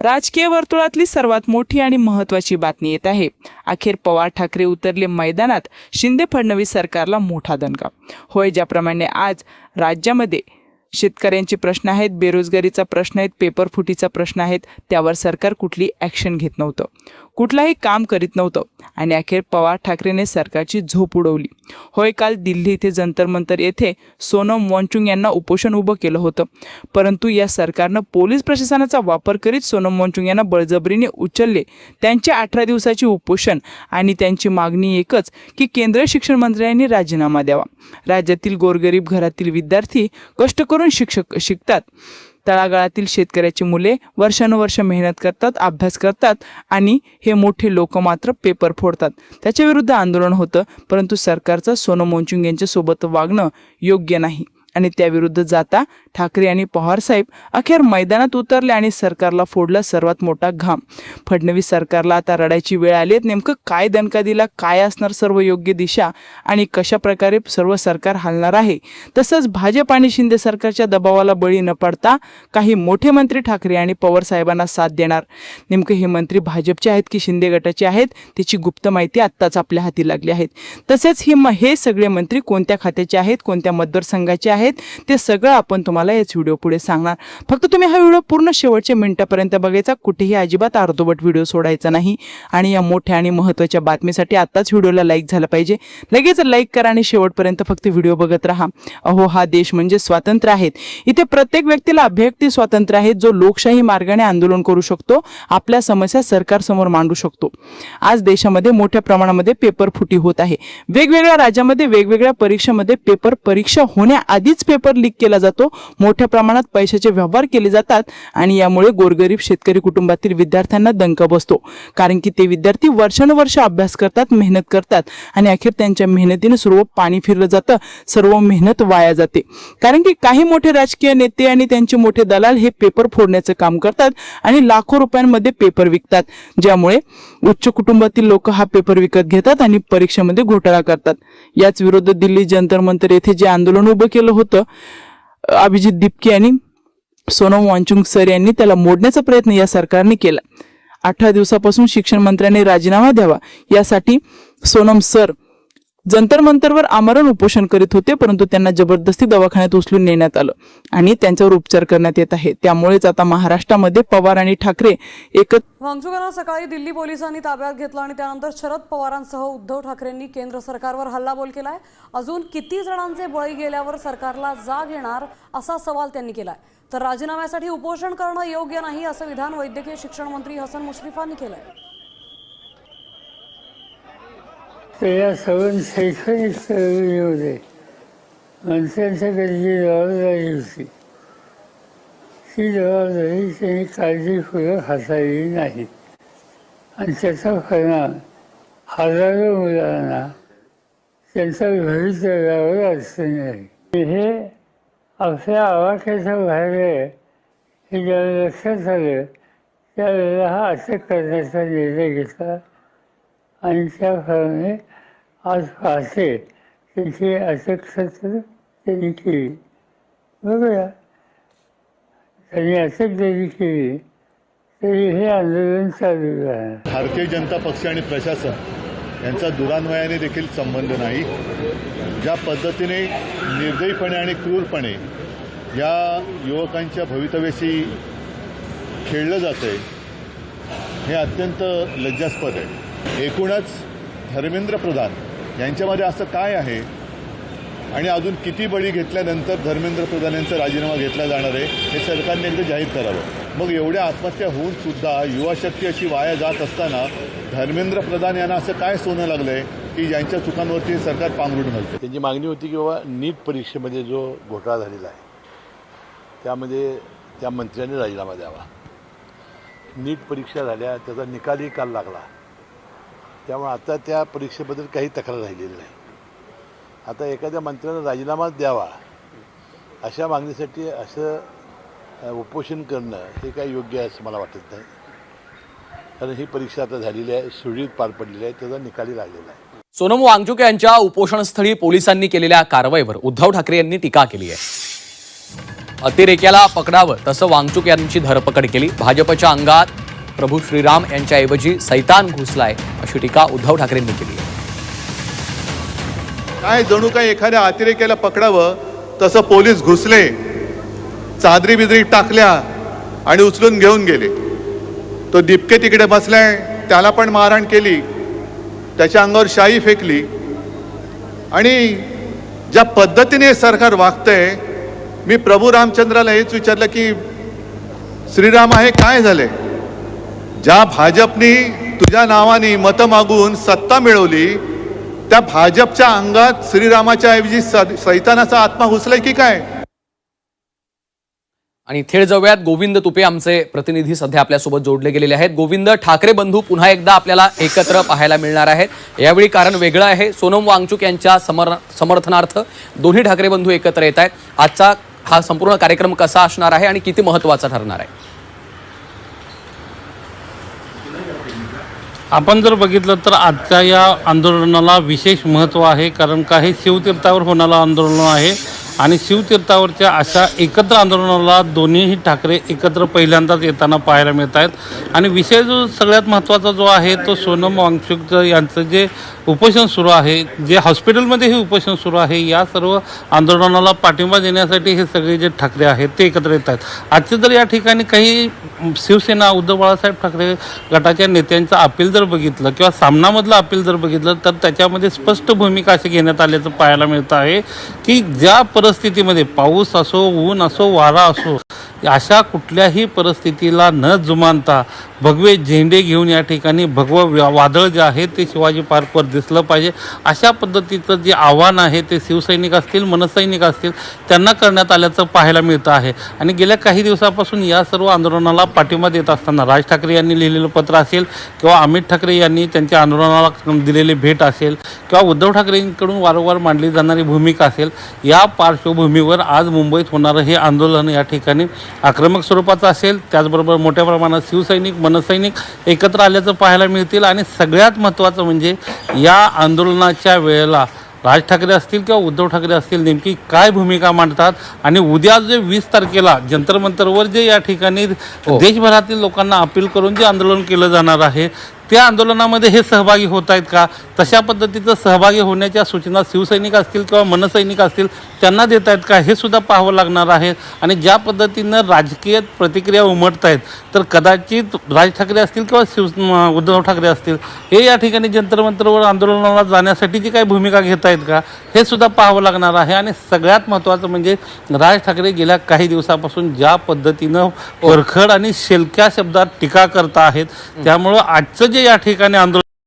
राजकीय वर्तुळातली सर्वात मोठी आणि महत्त्वाची बातमी येत आहे। अखेर पवार ठाकरे उतरले मैदानात, शिंदे फडणवीस सरकारला मोठा दणका। होय, ज्याप्रमाणे आज राज्यामध्ये शेतकऱ्यांचे प्रश्न आहेत, बेरोजगारीचा प्रश्न आहे, पेपर फुटीचा प्रश्न आहेत, त्यावर सरकार कुठली ॲक्शन घेत नव्हतं, कुठलाही काम करीत नव्हतं आणि अखेर पवार ठाकरेने सरकारची झोप उडवली। होय, काल दिल्ली येथे जंतर मंतर येथे सोनम वांगचुक यांना उपोषण उभं केलं होतं, परंतु या सरकारनं पोलीस प्रशासनाचा वापर करीत सोनम वांगचुक यांना बळजबरीने उचलले। त्यांचे 18 दिवसाचे उपोषण आणि त्यांची मागणी एकच की केंद्रीय शिक्षण मंत्र्यांनी राजीनामा द्यावा। राज्यातील गोरगरीब घरातील विद्यार्थी कष्ट करून शिकतात, तळागाळातील शेतकऱ्याची मुले वर्षानुवर्ष मेहनत करतात, अभ्यास करतात आणि हे मोठे लोक मात्र पेपर फोडतात। त्याच्या विरुद्ध आंदोलन होतं, परंतु सरकारचं सोनम वांगचुक यांच्या सोबत वागणं योग्य नाही आणि त्याविरुद्ध जाता ठाकरे आणि पवार साहेब अखेर मैदानात उतरले आणि सरकारला फोडला सर्वात मोठा घाम। फडणवीस सरकारला आता रडायची वेळ आली। नेमकं काय दणका दिला, काय असणार सर्व योग्य दिशा आणि कशा प्रकारे सर्व सरकार हलणार आहे। तसंच भाजप आणि शिंदे सरकारच्या दबावाला बळी न पडता काही मोठे मंत्री ठाकरे आणि पवार साहेबांना साथ देणार। नेमकं हे मंत्री भाजपचे आहेत की शिंदे गटाचे आहेत, त्याची गुप्त माहिती आत्ताच आपल्या हाती लागली आहे। तसेच हे सगळे मंत्री कोणत्या खात्याचे आहेत, कोणत्या मतदारसंघाचे आहेत, ते सगळं आपण तुम्हाला याच व्हिडिओ पुढे सांगणार। फक्त तुम्ही हा व्हिडिओ पूर्ण शेवटच्या मिनिटापर्यंत बघायचा, कुठेही अजिबात अर्धवट व्हिडिओ सोडायचा नाही आणि या मोठ्या आणि महत्त्वाच्या बातमीसाठी आताच व्हिडिओला लाईक झालं पाहिजे। लगेच लाईक करा आणि शेवटपर्यंत फक्त व्हिडिओ बघत राहा। अहो, हा देश म्हणजे स्वातंत्र्य आहे, इथे प्रत्येक व्यक्तीला अभिव्यक्ती स्वातंत्र्य आहे, जो लोकशाही मार्गाने आंदोलन करू शकतो, आपल्या समस्या सरकारसमोर मांडू शकतो। आज देशामध्ये मोठ्या प्रमाणामध्ये पेपर फुटी होत आहे। वेगवेगळ्या राज्यामध्ये वेगवेगळ्या परीक्षांमध्ये परीक्षा होण्याआधीच पेपर लीक केला जातो, मोठ्या प्रमाणात पैशाचे व्यवहार केले जातात आणि यामुळे गोरगरीब शेतकरी कुटुंबातील विद्यार्थ्यांना दणका बसतो, कारण की ते विद्यार्थी वर्षानुवर्ष अभ्यास करतात, मेहनत करतात आणि अखेर त्यांच्या मेहनतीने सर्व पाणी फिरलं जातं, सर्व मेहनत वाया जाते। कारण की काही मोठे राजकीय नेते आणि त्यांचे मोठे दलाल हे पेपर फोडण्याचं काम करतात आणि लाखो रुपयांमध्ये पेपर विकतात, ज्यामुळे उच्च कुटुंबातील लोक हा पेपर विकत घेतात आणि परीक्षेमध्ये घोटाळा करतात। याच विरुद्ध दिल्ली जंतर मंतर येथे जे आंदोलन उभं केलं होतं, अभिजित दीपके आणि सोनम वांगचुक सर यांनी त्याला मोडण्याचा प्रयत्न या सरकारने केला। 18 दिवसापासून शिक्षण मंत्र्यांनी राजीनामा द्यावा यासाठी सोनम सर जंतर मंतरवर आमरण उपोषण करीत होते, परंतु त्यांना जबरदस्ती दवाखान्यात उचलून नेण्यात आलं आणि त्यांच्यावर उपचार करण्यात येत आहे। त्यामुळेच आता महाराष्ट्रामध्ये पवार आणि ठाकरे वांगचुकांना सकाळी दिल्ली पोलिसांनी ताब्यात घेतलं आणि त्यानंतर शरद पवारांसह उद्धव ठाकरेंनी केंद्र सरकारवर हल्लाबोल केलाय। अजून किती जणांचे बळी गेल्यावर सरकारला जाग येणार असा सवाल त्यांनी केलाय। तर राजीनाम्यासाठी उपोषण करणं योग्य नाही असं विधान वैद्यकीय शिक्षण मंत्री हसन मुश्रीफांनी केलंय। या सगळं शैक्षणिक चळवळीमध्ये मंत्र्यांच्याकडे जी जबाबदारी होती, ती जबाबदारी त्यांनी काळजीपूर्वक हाताळली नाही आणि त्याचा परिणाम हजारो मुलांना त्यांच्या भवितव्यावर अडचणी आहे। हे आपल्या आवाक्याच्या बाहेर आहे हे ज्यावेळेला लक्षात आलं, त्यावेळेला हा अटक करण्याचा निर्णय घेतला आणि त्याप्रमाणे आज पाहते त्यांची अटक त्यांनी केली। बघूया, त्यांनी अटक जरी केली तरी हे आंदोलन चालू राहणार। भारतीय जनता पक्ष आणि प्रशासन यांचा दुरान्वयाने देखील संबंध नाही। ज्या पद्धतीने निर्दयीपणे आणि क्रूरपणे या युवकांच्या भवितव्याशी खेळलं जातंय, हे अत्यंत लज्जास्पद आहे। एकूणच धर्मेंद्र प्रधान यांच्यामध्ये असं काय आहे आणि अजून किती बळी घेतल्यानंतर धर्मेंद्र प्रधान यांचा राजीनामा घेतला जाणार आहे हे सरकारने एकदा जाहीर करावं। मग एवढ्या आत्महत्या होऊन सुद्धा युवा शक्ती अशी वाया जात असताना धर्मेंद्र प्रधान यांना असं काय सोनं लागलंय की ज्यांच्या चुकांवरती सरकार पांघरुण घालतं। त्यांची मागणी होती की बाबा नीट परीक्षेमध्ये जो घोटाळा झालेला आहे त्यामध्ये त्या मंत्र्यांनी राजीनामा द्यावा। नीट परीक्षा झाल्या, त्याचा निकालही काल लागला, त्यामुळे आता त्या परीक्षेबद्दल काही तक्रार राहिलेली नाही। आता एखाद्या मंत्र्यानं राजीनामा द्यावा अशा मागणीसाठी असं उपोषण करणं हे काही योग्य आहे असं मला वाटत नाही, कारण ही परीक्षा आता झालेली आहे, सुरळीत पार पडलेली आहे, त्याचा निकालही लागलेला आहे। सोनम वांगचुक यांच्या उपोषणस्थळी पोलिसांनी केलेल्या कारवाईवर उद्धव ठाकरे यांनी टीका केली आहे। अतिरेक्याला पकडावं तसं वांगचुक यांची धरपकड केली. भाजपच्या अंगात प्रभू श्रीराम यांच्याऐवजी सैतान घुसलाय अशी टीका उद्धव ठाकरेंनी केली. काय जणू काय एखाद्या अतिरेक्याला पकडावं तसं पोलीस घुसले, चादरी बिदरी टाकल्या आणि उचलून घेऊन गेले. तो दिपके तिकडे बसलाय, त्याला पण मारहाण केली, त्याच्या अंगावर शाई फेकली. आणि ज्या पद्धतीने सरकार वागतंय, मी प्रभू रामचंद्राला हेच विचारलं की श्रीराम आहे काय झाले? ज्या भाजपनी तुझ्या नावाने मतं मागून सत्ता मिळवली, त्या भाजपच्या अंगात श्रीरामाच्या ऐवजी सैतानाचा आत्मा घुसलाय की काय? आणि थेट जाऊयात, गोविंद तुपे आमचे प्रतिनिधी सध्या आपल्यासोबत जोडले गेलेले आहेत. गोविंद, ठाकरे बंधू पुन्हा एकदा आपल्याला एकत्र पाहायला मिळणार आहेत. यावेळी कारण वेगळं आहे. सोनम वांगचुक यांच्या समर्थनार्थ दोन्ही ठाकरे बंधू एकत्र येत आहेत. आजचा हा संपूर्ण कार्यक्रम कसा असणार आहे आणि किती महत्त्वाचा ठरणार आहे? आपण जर बघितलं तर आजच्या या आंदोलनाला विशेष महत्त्व आहे, कारण का हे शिवतीर्थावर होणारं आंदोलन आहे आणि शिवतीर्थावरच्या अशा एकत्र आंदोलनाला दोन्हीही ठाकरे एकत्र पहिल्यांदाच येताना पाहायला मिळत आहेत. आणि विषय जो सगळ्यात महत्त्वाचा जो आहे तो सोनम वांगचुक यांचं जे उपोषण सुरू आहे, जे हॉस्पिटलमध्ये हे उपोषण सुरू आहे, या सर्व आंदोलनाला पाठिंबा देण्यासाठी हे सगळे जे ठाकरे आहेत ते एकत्र येत आहेत. आजचे जर या ठिकाणी काही शिवसेना उद्धव बाळासाहेब ठाकरे गटाच्या नेत्यांचं अपील जर बघितलं किंवा सामनामधलं अपील जर बघितलं तर त्याच्यामध्ये स्पष्ट भूमिका अशी घेण्यात आल्याचं पाहायला मिळतं आहे की ज्या परिस्थितीमध्ये पाऊस असो, ऊन असो, वारा असो, अशा कुठल्याही परिस्थितीला न जुमानता भगवे झेंडे घेऊन या ठिकाणी भगवं वादळ जे आहे ते शिवाजी पार्कवर दिसलं पाहिजे, अशा पद्धतीचं जे आव्हान आहे ते शिवसैनिक असतील, मनसैनिक असतील त्यांना करण्यात आल्याचं पाहायला मिळतं आहे. आणि गेल्या काही दिवसापासून या सर्व आंदोलनाला पाठिंबा देत असताना राज ठाकरे यांनी लिहिलेलं पत्र असेल किंवा अमित ठाकरे यांनी त्यांच्या आंदोलनाला दिलेली भेट असेल किंवा उद्धव ठाकरेंकडून वारंवार मांडली जाणारी भूमिका असेल, या पार्श्वभूमीवर आज मुंबईत होणारं हे आंदोलन या ठिकाणी आक्रमक स्वरूपाचं असेल. त्याचबरोबर मोठ्या प्रमाणात शिवसैनिक, मनसैनिक एकत्र आल्याचं पाहायला मिळतील. आणि सगळ्यात महत्त्वाचं म्हणजे या आंदोलनाच्या वेळेला राज ठाकरे असतील किंवा उद्धव ठाकरे असतील नेमकी काय भूमिका मांडतात. आणि उद्या जे 20 तारखेला जंतर मंतरवर जे या ठिकाणी देशभरातील लोकांना अपील करून जे आंदोलन केलं जाणार आहे, त्या आंदोलनामध्ये हे सहभागी होत आहेत का, तशा पद्धतीचं सहभागी होण्याच्या सूचना शिवसैनिक असतील किंवा मनसैनिक असतील त्यांना देत आहेत का, हे सुद्धा पाहावं लागणार आहे. आणि ज्या पद्धतीनं राजकीय प्रतिक्रिया उमटत आहेत तर कदाचित राज ठाकरे असतील किंवा उद्धव ठाकरे असतील हे या ठिकाणी जंतर मंतरवर आंदोलनाला जाण्यासाठी जी काही भूमिका घेत आहेत का, हे सुद्धा पाहावं लागणार आहे. आणि सगळ्यात महत्त्वाचं म्हणजे राज ठाकरे गेल्या काही दिवसापासून ज्या पद्धतीनं परखड आणि शेलक्या शब्दात टीका करत आहेत, त्यामुळं आजचं जे या ठिकाणी आंदोलन